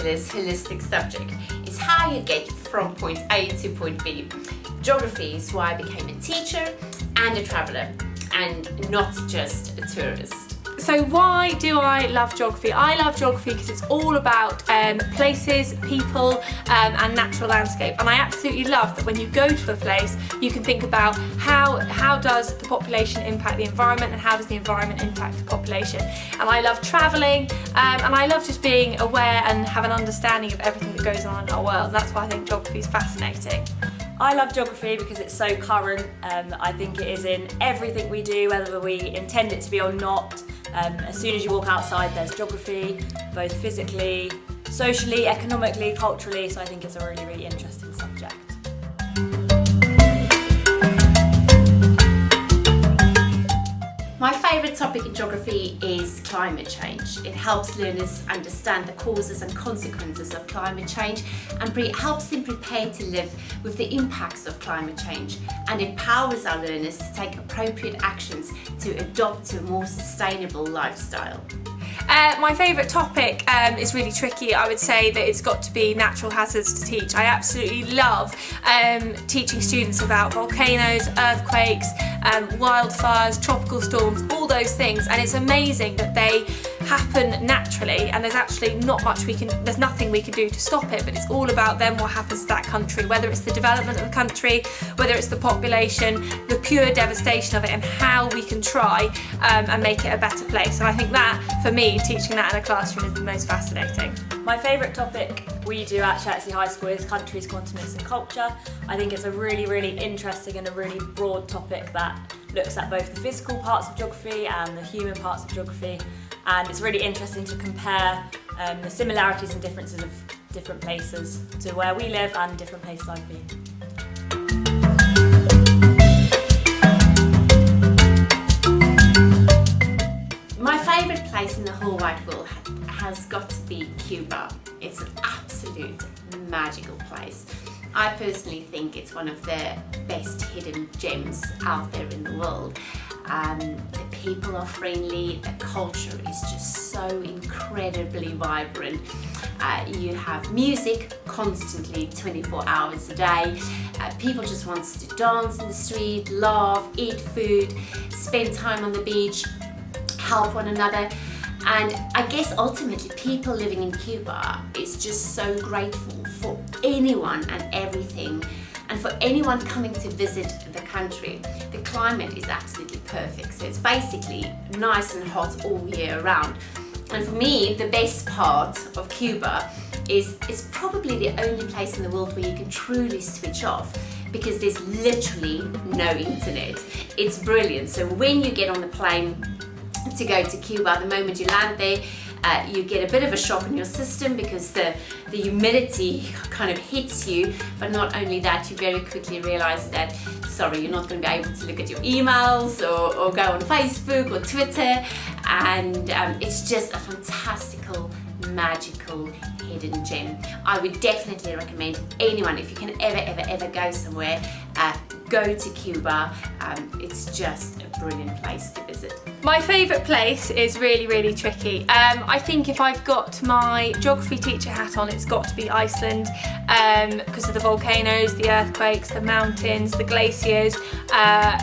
fabulous holistic subject. It's how you get from point A to point B. Geography is why I became a teacher and a traveller, and not just a tourist. So why do I love geography? I love geography because it's all about places, people and natural landscape, and I absolutely love that when you go to a place you can think about how does the population impact the environment and how does the environment impact the population. And I love travelling and I love just being aware and have an understanding of everything that goes on in our world. That's why I think geography is fascinating. I love geography because it's so current. I think it is in everything we do, whether we intend it to be or not. As soon as you walk outside, there's geography, both physically, socially, economically, culturally, so I think it's a really, really interesting subject. My favourite topic in geography is climate change. It helps learners understand the causes and consequences of climate change and helps them prepare to live with the impacts of climate change, and empowers our learners to take appropriate actions to adopt to a more sustainable lifestyle. My favourite topic is really tricky. I would say that it's got to be natural hazards to teach. I absolutely love teaching students about volcanoes, earthquakes, wildfires, tropical storms, all those things, and it's amazing that they happen naturally and there's actually there's nothing we can do to stop it, but it's all about then what happens to that country, whether it's the development of the country, whether it's the population, the pure devastation of it, and how we can try and make it a better place. And I think that, for me, teaching that in a classroom is the most fascinating. My favourite topic we do at Chertsey High School is countries, continents and culture. I think it's a really, really interesting and a really broad topic that looks at both the physical parts of geography and the human parts of geography, and it's really interesting to compare the similarities and differences of different places to where we live and different places I've been. My favourite place in the whole wide world has got to be Cuba. It's an absolute magical place. I personally think it's one of the best hidden gems out there in the world. The people are friendly, the culture is just so incredibly vibrant. You have music constantly 24 hours a day. People just want to dance in the street, laugh, eat food, spend time on the beach, help one another. And I guess ultimately people living in Cuba is just so grateful for anyone and everything, and for anyone coming to visit the country. The climate is absolutely perfect, so it's basically nice and hot all year round. And for me, the best part of Cuba is it's probably the only place in the world where you can truly switch off, because there's literally no internet. It's brilliant. So when you get on the plane to go to Cuba, the moment you land there, you get a bit of a shock in your system because the humidity kind of hits you, but not only that, you very quickly realize that, sorry, you're not going to be able to look at your emails or go on Facebook or Twitter, and it's just a fantastical, magical hidden gem. I would definitely recommend anyone, if you can ever go somewhere, go to Cuba. It's just a brilliant place to visit. My favourite place is really, really tricky. I think if I've got my geography teacher hat on, it's got to be Iceland, because of the volcanoes, the earthquakes, the mountains, the glaciers.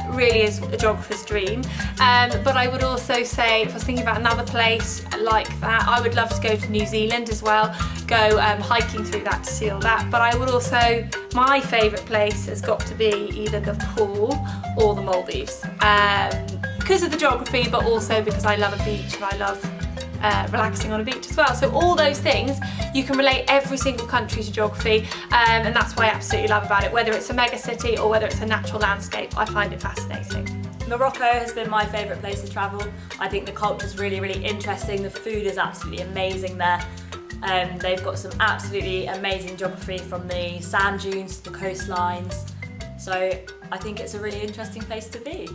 Really is a geographer's dream. But I would also say, if I was thinking about another place like that, I would love to go to New Zealand as well, go hiking through that to see all that. But I would also, my favourite place has got to be either the pool or the Maldives. Because of the geography, but also because I love a beach and I love relaxing on a beach as well. So all those things, you can relate every single country to geography, and that's what I absolutely love about it. Whether it's a mega city or whether it's a natural landscape, I find it fascinating. Morocco has been my favourite place to travel. I think the culture's really, really interesting. The food is absolutely amazing there. They've got some absolutely amazing geography, from the sand dunes to the coastlines. So I think it's a really interesting place to be.